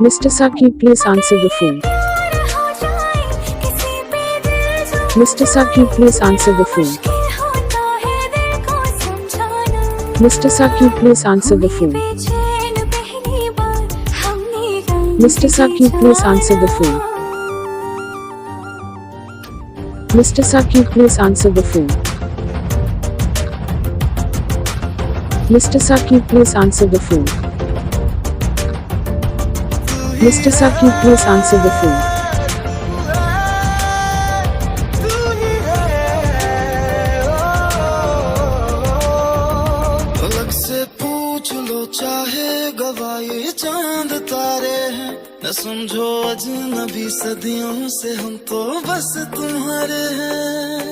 Mr. Saqib, please answer the phone. Mr. Saqib, please answer the phone. Mr. Saqib, please answer the phone. Mr. Saqib, please answer the phone. Mr. Saqib, please answer the phone. Mr. Saqib, please answer the phone. Mr. Saqib, please answer the phone. अलग से पूछ लो चाहे गवाए चांद तारे हैं, न समझो अजनबी सदियों से हम तो बस तुम्हारे हैं।